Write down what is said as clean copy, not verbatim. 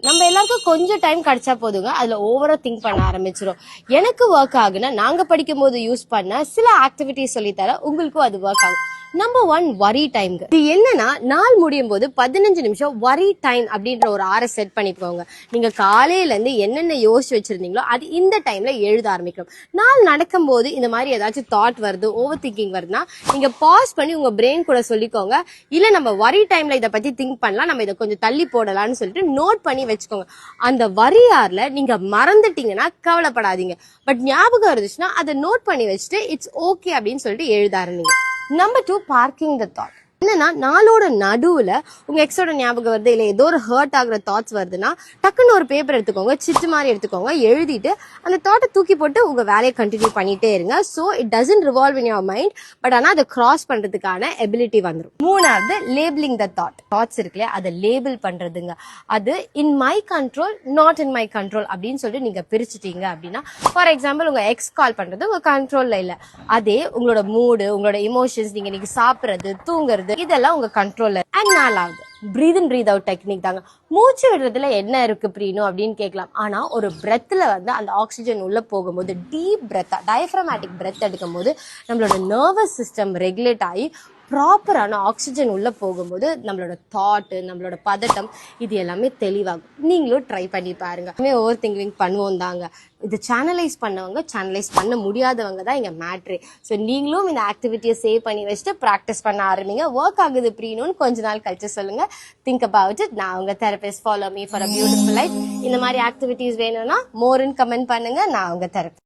நம்ம எல்லாருக்கும் கொஞ்சம் டைம் கிடைச்சா போதுங்க அதுல ஓவரா திங்க் பண்ண ஆரம்பிச்சிடும். எனக்கு ஒர்க் ஆகுனா நாங்க படிக்கும் போது யூஸ் பண்ண சில ஆக்டிவிட்டிஸ் சொல்லித்தர உங்களுக்கும் அது ஒர்க் ஆகும். நம்பர் 1 வரி டைம்ங்க. இது என்னன்னா நாள் முடியும் போது 15 நிமிஷம் வரி டைம் அப்படின்ற ஒரு ஆரை செட் பண்ணிக்கோங்க. நீங்க காலையில இருந்து என்னென்ன யோசிச்சு வச்சிருந்தீங்களோ அது இந்த டைம்ல எழுத ஆரம்பிக்கணும். நாள் நடக்கும் போது இந்த மாதிரி ஏதாச்சும் தாட் வருது, ஓவர் திங்கிங் வருதுன்னா நீங்க பாஸ் பண்ணி உங்க பிரெயின் கூட சொல்லிக்கோங்க, இல்ல நம்ம வரி டைம்ல இதை பத்தி திங்க் பண்ணலாம், நம்ம இதை கொஞ்சம் தள்ளி போடலாம்னு சொல்லிட்டு நோட் பண்ணி வச்சுக்கோங்க. அந்த வரியார்ல நீங்க மறந்துட்டீங்கன்னா கவலைப்படாதீங்க, பட் ஞாபகம் இருந்துச்சுன்னா அதை நோட் பண்ணி வச்சுட்டு இட்ஸ் ஓகே அப்படின்னு சொல்லிட்டு எழுத ஆரம்பிங்க. Number 2 parking the thought. என்னன்னா நாளோட நடுவுல உங்க எக்ஸோட ஞாபகம் வருது, இல்ல ஏதோ ஒரு ஹர்ட் ஆகுற தாட்ஸ் வருதுன்னா டக்குன்னு ஒரு பேப்பர் எடுத்துக்கோங்க, சிட்டு மாதிரி எடுத்துக்கோங்க, எழுதிட்டு அந்த தாட்டை தூக்கி போட்டு உங்க வேலையை கண்டினியூ பண்ணிட்டே இருங்க. So it doesn't revolve in your mind, but ஆனால் அதை கிராஸ் பண்றதுக்கான எபிலிட்டி வந்துடும். 3வது லேபிளிங் த தாட்ஸ் இருக்குல்ல, அதை லேபிள் பண்றதுங்க. அது in my control, not in my control அப்படின்னு சொல்லிட்டு நீங்க பிரிச்சுட்டீங்க அப்படின்னா, ஃபார் எக்ஸாம்பிள் உங்க எக்ஸ் கால் பண்றது உங்க கண்ட்ரோல்ல இல்ல, அதே உங்களோட மூடு, உங்களோட இமோஷன்ஸ், நீங்க இன்னைக்கு சாப்பிடுறது, தூங்குறது, இதெல்லாம் உங்க கண்ட்ரோல்ல. அண்ட் 4வது பிரீத் இன் பிரீத் அவுட் டெக்னிக் தாங்க. மூச்சு விடுறதுல என்ன இருக்கு பிரீனோ அப்படின்னு கேட்கலாம். ஆனா ஒரு பிரெத்ல வந்து அந்த ஆக்சிஜன் உள்ள போகும்போது டீப் பிரெத்தா டயஃப்ரமேட்டிக் பிரெத் எடுக்கும் போது நம்மளோட நர்வஸ் சிஸ்டம் ரெகுலேட் ஆகி ப்ராப்பரான ஆக்சிஜன் உள்ள போகும்போது நம்மளோட தாட்டு, நம்மளோட பதட்டம், இது எல்லாமே தெளிவாகும். நீங்களும் ட்ரை பண்ணி பாருங்க. ஓவர் திங்கிங் பண்ணுவோம் தாங்க. இது சேனலைஸ் பண்ணவங்க, சேனலைஸ் பண்ண முடியாதவங்க தான் இங்க மேட்ரே. ஸோ நீங்களும் இந்த ஆக்டிவிட்டியை சேவ் பண்ணி வச்சுட்டு ப்ராக்டிஸ் பண்ண ஆரம்பிங்க. ஒர்க் ஆகுது ப்ரீனோன்னு கொஞ்ச நாள் கழிச்சு சொல்லுங்க. Think about it. நான் உங்க therapist. Follow me for a beautiful life. இந்த மாதிரி ஆக்டிவிட்டிஸ் வேணும்னா மோர்னு கமெண்ட் பண்ணுங்க. நான் உங்க தெரபிஸ்ட்.